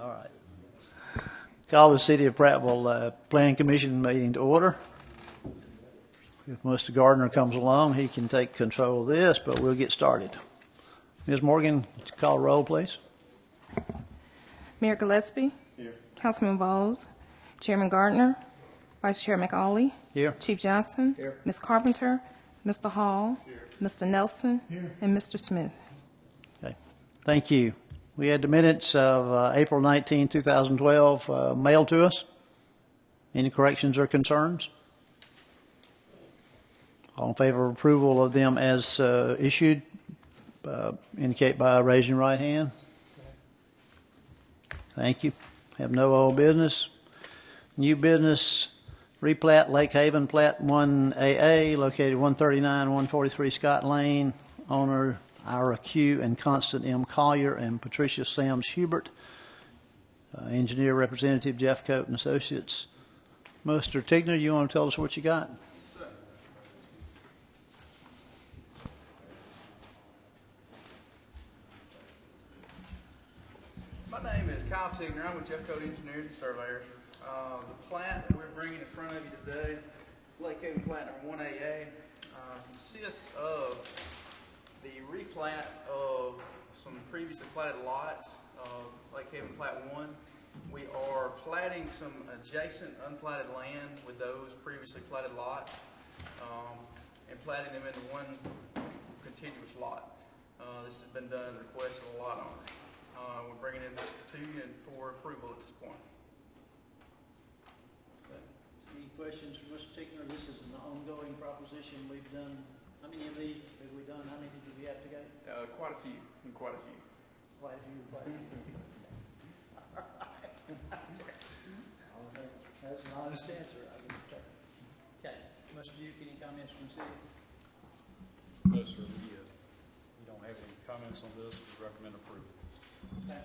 All right. Call the City of Prattville Planning Commission meeting to order. If Mr. Gardner comes along, he can take control of this, but we'll get started. Ms. Morgan, call roll, please. Mayor Gillespie. Here. Councilman Bowles. Chairman Gardner. Vice Chair McAuley. Here. Chief Johnson. Here. Ms. Carpenter. Mr. Hall. Here. Mr. Nelson. Here. And Mr. Smith. Okay. Thank you. We had the minutes of April 19, 2012 mailed to us. Any corrections or concerns? All in favor of approval of them as issued, indicate by raising your right hand. Thank you. Have no old business. New business, replat Lake Haven Plat 1AA, located 139-143 Scott Lane. Owner Ira Q. and Constant M. Collier and Patricia Sams Hubert. Engineer Representative Jeff Coat and Associates. Mr. Tigner, you want to tell us what you got? My name is Kyle Tigner. I'm with Jeff Coat Engineers and Surveyors. The plat that we're bringing in front of you today, Lake Haven Plat number 1AA, consists of the replat of some previously platted lots of Lake Haven Plat 1. We are platting some adjacent unplatted land with those previously platted lots and platting them into one contiguous lot. This has been done at the request of the lot owner. We're bringing it to you for approval at this point. Any questions for Mr. Tickner? This is an ongoing proposition. We've done, how many of these have we done? How many do we have to go? Quite a few, quite a few. Quite a few, quite a few. All right. That's an honest answer, I would say. Okay, Mr. Duke, any comments from the city? No, sir. We don't have any comments on this. We recommend approval. Okay. All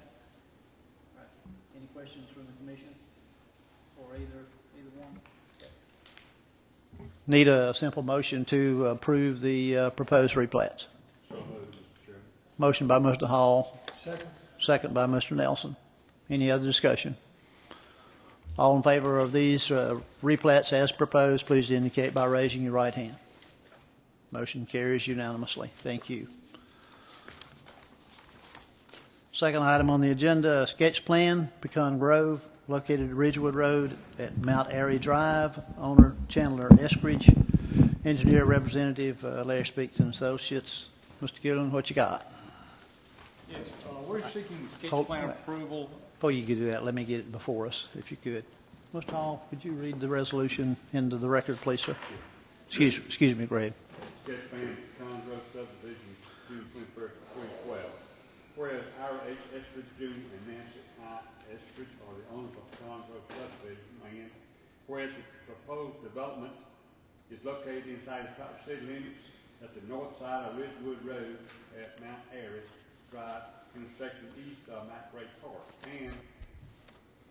right. Any questions from the commission or either one? Okay. Need a simple motion to approve the proposed replats. So moved, Mr. Chairman. Motion by Mr. Hall. Second. Second by Mr. Nelson. Any other discussion? All in favor of these replats as proposed, please indicate by raising your right hand. Motion carries unanimously. Thank you. Second item on the agenda, sketch plan, Pecan Grove, located at Ridgewood Road at Mount Airy Drive. Owner Chandler Eskridge. Engineer Representative Larry Speaks and Associates. Mr. Gillen, what you got? Yes, we're seeking sketch Hold- plan approval. Before you do that, let me get it before us, if you could. Mr. Hall, could you read the resolution into the record, please, sir? Excuse me, Greg. Sketch plan Pecan Grove subdivision, June 21st, 2012. Whereas Ira H. Eskridge Jr. and Nancy I. Eskridge are the owners of Pecan Grove subdivision land. Whereas the proposed development is located inside the top city limits at the north side of Ridgewood Road at Mount Airy Drive, intersection east of McRae Park. And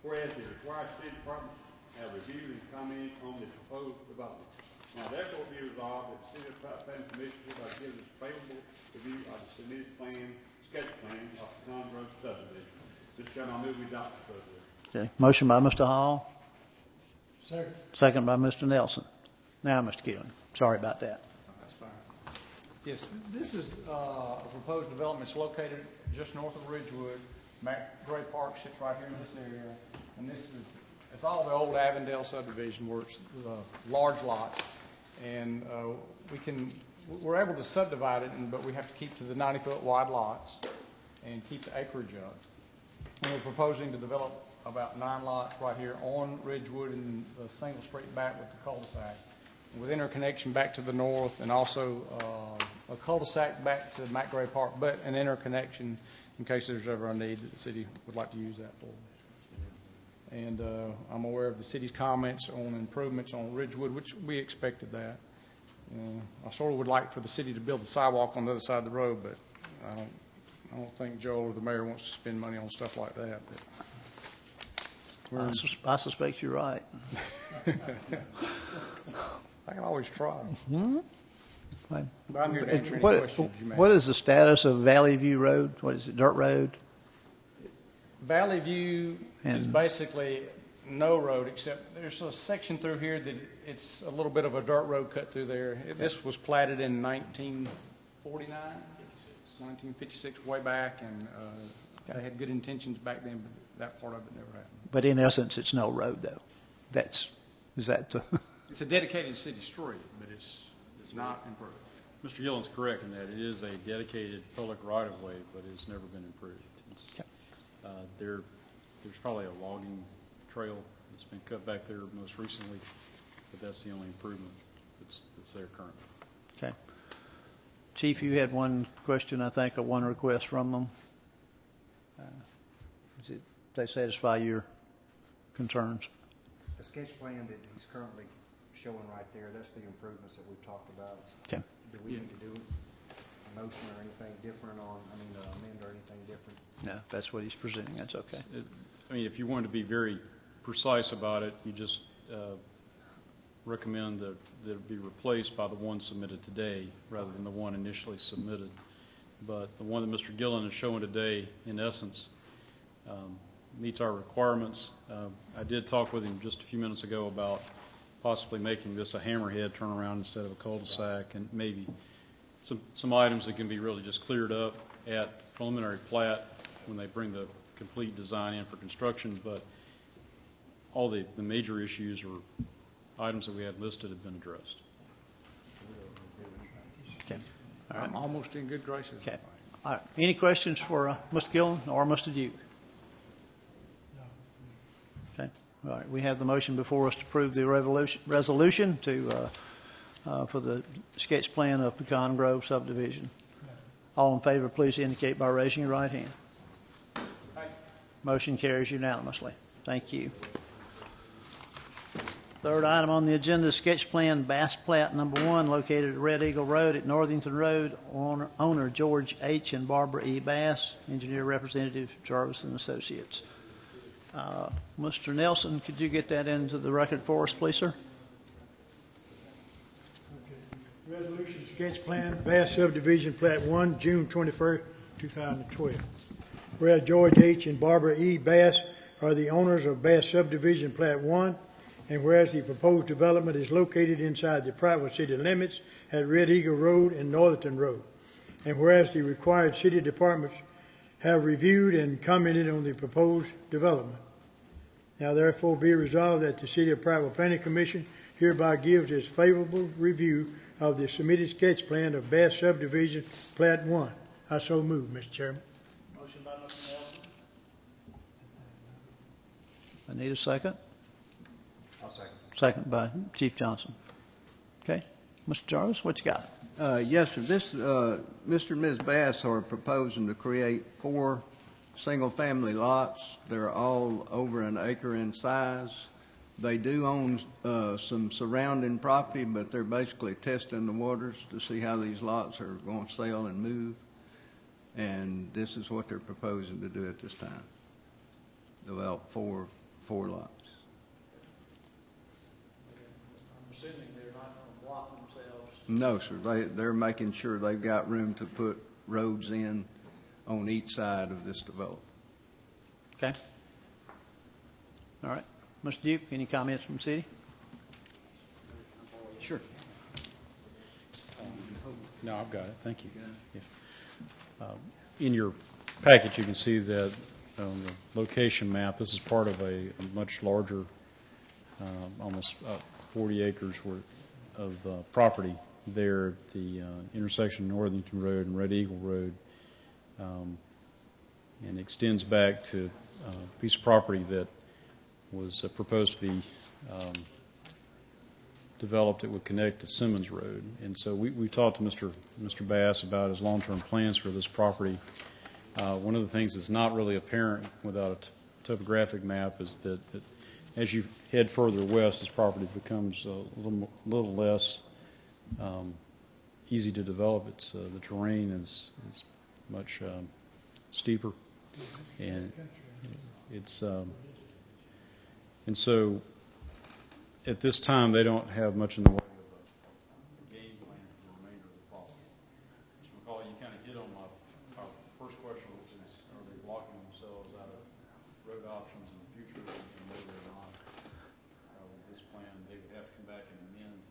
whereas the required city departments have reviewed and commented on the proposed development. Now therefore be resolved that the City of Prattville Planning Commission hereby gives its favorable review of the submitted plan, sketch plan of Pecan Grove subdivision. Mr. Chairman, I move we adopt the subdivision. Okay. Motion by Mr. Hall. Second. Second by Mr. Nelson. Now, Mr. Gillen. Sorry about that. That's fine. Yes, this is a proposed development. It's located just north of Ridgewood. McRae Park sits right here in this area. And it's all the old Avondale subdivision where it's large lots. And we're able to subdivide it, but we have to keep to the 90-foot wide lots and keep the acreage up. And we're proposing to develop about 9 lots right here on Ridgewood and a single straight back with the cul-de-sac, with interconnection back to the north, and also a cul-de-sac back to McRae Park, but an interconnection in case there's ever a need that the city would like to use that for. And I'm aware of the city's comments on improvements on Ridgewood, which we expected that. I sort of would like for the city to build the sidewalk on the other side of the road, but I don't think Joel or the mayor wants to spend money on stuff like that. But I suspect you're right. I can always try. Mm-hmm. But I'm here to answer any questions you may have. What is the status of Valley View Road? What is it, dirt road? Valley View is And- basically no road, except there's a section through here that it's a little bit of a dirt road cut through there. This was platted in 1949, 1956, way back, and they had good intentions back then, but that part of it never happened. But in essence, it's no road, though. Is that the, It's a dedicated city street, but it's not improved. Mr. Gillen's correct in that it is a dedicated public right-of-way, but it's never been improved. It's, there's probably a logging trail that's been cut back there most recently, but that's the only improvement that's there currently. okay. Chief, you had one question, I think, or one request from them. They satisfy your concerns? The sketch plan that he's currently showing right there, that's the improvements that we've talked about. Okay. Do we need to do a motion or anything different amend or anything different? No, that's what he's presenting. That's okay. I mean, if you wanted to be very precise about it, you just recommend that it be replaced by the one submitted today rather than the one initially submitted. But the one that Mr. Gillen is showing today, in essence, meets our requirements. I did talk with him just a few minutes ago about possibly making this a hammerhead turnaround instead of a cul-de-sac, and maybe some items that can be really just cleared up at preliminary plat when they bring the complete design in for construction. But all the major issues or items that we had listed have been addressed. Okay. I'm almost in good graces. Okay. All right. Any questions for Mr. Gillen or Mr. Duke? Okay. All right. We have the motion before us to approve the resolution for the sketch plan of Pecan Grove subdivision. All in favor, please indicate by raising your right hand. Motion carries unanimously. Thank you. Third item on the agenda, sketch plan Bass Plat number 1, located at Red Eagle Road at Northington Road. Owner George H. and Barbara E. Bass, engineer representative Jarvis and Associates. Mr. Nelson, could you get that into the record for us, please, sir? Resolution sketch plan, Bass subdivision, plat 1, June 21st, 2012. Whereas George H. and Barbara E. Bass are the owners of Bass subdivision, plat 1, and whereas the proposed development is located inside the Prattville city limits at Red Eagle Road and Northington Road, and whereas the required city departments have reviewed and commented on the proposed development. Now therefore be resolved that the City of Prattville Planning Commission hereby gives its favorable review of the submitted sketch plan of Bass subdivision, plat 1. I so move, Mr. Chairman. Motion by Mr. Nelson. I need a second. I'll second. Second by Chief Johnson. Okay. Mr. Jarvis, what you got? Yes, sir. This, Mr. and Ms. Bass are proposing to create 4 single-family lots. They're all over an acre in size. They do own some surrounding property, but they're basically testing the waters to see how these lots are going to sell and move. And this is what they're proposing to do at this time. Develop 4 lots. I'm assuming they're not going to block themselves. No, sir. They're making sure they've got room to put roads in on each side of this development. Okay. All right. Mr. Duke, any comments from the city? Sure. No, I've got it. Thank you. In your package, you can see that on the location map, this is part of a much larger, almost 40 acres worth of property there at the intersection of Northington Road and Red Eagle Road, and extends back to a piece of property that was proposed to be developed that would connect to Simmons Road. And so we talked to Mr. Bass about his long-term plans for this property. One of the things that's not really apparent without a topographic map is that as you head further west, this property becomes a little less easy to develop. It's the terrain is much steeper, and it's and so at this time they don't have much in the way of a game plan for the remainder of the property. Mr. McCauley, you kind of hit on our first question, which is, are they blocking themselves out of road options in the future, and whether or not with this plan, they would have to come back and amend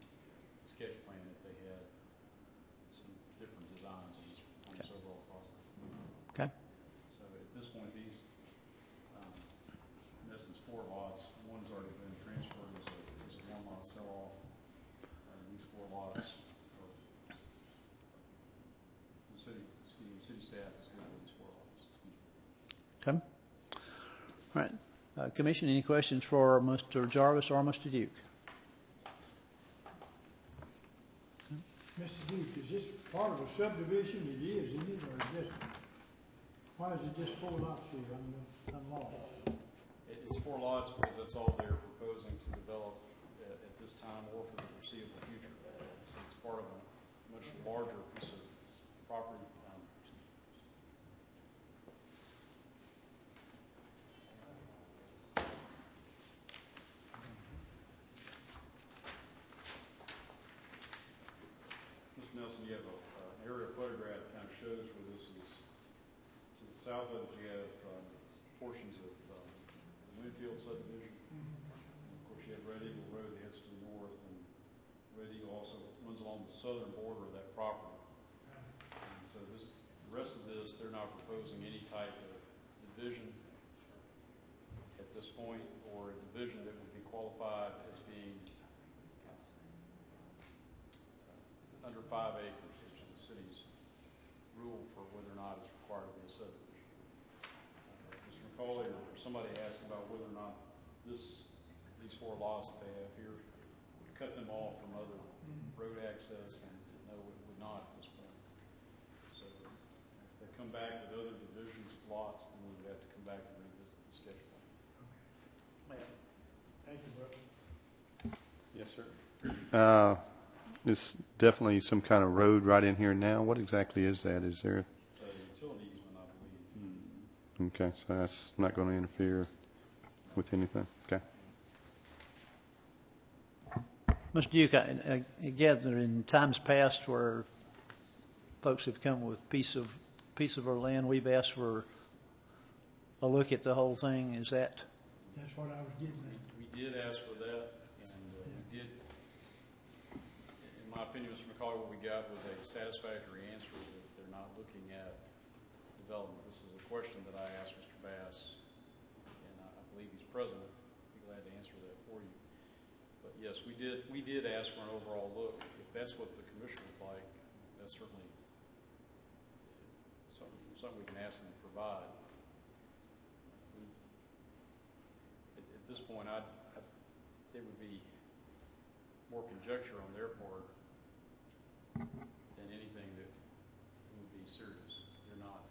the sketch plan if they had some different designs on this overall property. Okay. So at this point, these, in essence, 4 lots, one's already been transferred as a 1-lot sell-off. These 4 lots are, the city staff is good with these 4 lots. Okay. All right. Commission, any questions for Mr. Jarvis or Mr. Duke? Mr. Duke, is this part of a subdivision? It is, isn't it, or is just, why is it just 4 lots here? I'm lost. It's 4 lots because that's all they're proposing to develop at this time or for the foreseeable future. So it's part of a much larger piece of property. Mr. Nelson, you have an aerial photograph that kind of shows where this is. To the south of it, you have portions of the Winfield subdivision. And of course, you have Red Eagle Road that heads to the north, and Red Eagle also runs along the southern border of that property. And so the rest of this, they're not proposing any type of division at this point, or a division that would be qualified as being under 5 acres, which is the city's rule for whether or not it's required to be a subdivision. Mr. McCauley or somebody asked about whether or not these 4 lots that they have here would cut them off from other road access, and no, it would not at this point. So if they come back with other divisions of lots, then we would have to come back and revisit the sketch plan. Thank you, brother. Yes, sir. There's definitely some kind of road right in here now. What exactly is that? Is there? So utility easement, I believe. Okay, so that's not going to interfere with anything. Okay. Mr. Duke, I gather in times past where folks have come with piece of our land, we've asked for a look at the whole thing. Is that? That's what I was getting at. We did ask for that, and we did. In my opinion, Mr. McCauley, what we got was a satisfactory answer that they're not looking at development. This is a question that I asked Mr. Bass, and I believe he's present. I'd be glad to answer that for you. But yes, we did ask for an overall look. If that's what the commission would like, that's certainly something we can ask them to provide. At this point, it would be more conjecture on their part than anything that would be serious. They're not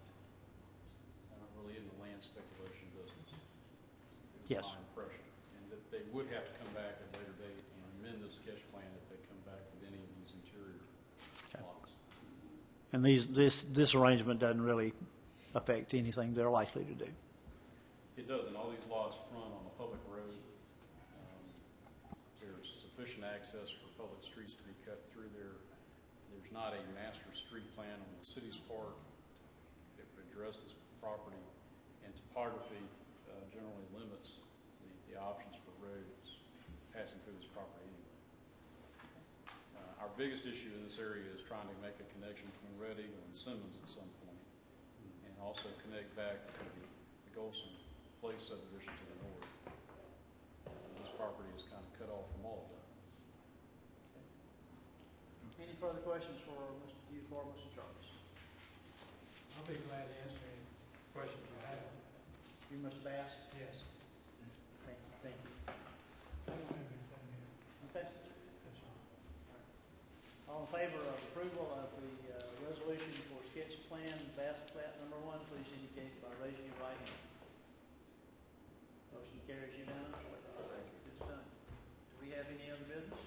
really in the land speculation business. Yes. My impression, and that they would have to come back at a later date and amend the sketch plan if they come back with any of these interior lots. And this arrangement doesn't really affect anything they're likely to do. It doesn't. All these lots front on a public road. There's sufficient access for public streets to be cut through there. There's not a master street plan on the city's part that would address this property, and topography generally limits the options for roads passing through this property anyway. Our biggest issue in this area is trying to make a connection between Red Eagle and Simmons at some point, and also connect back to the Golson Place subdivision to the north. This property is kind of cut off from all of that. Any further questions for Mr. Duke or Mr. Jarvis? I'll be glad to answer any questions you have. You, Mr. Bass? Yes. Thank you. I don't have anything here. Okay. That's all. All in favor of approval of the resolution for sketch plan Bass plat number 1, please indicate by raising your right hand. Motion carries unanimously. It's done. Do we have any other business?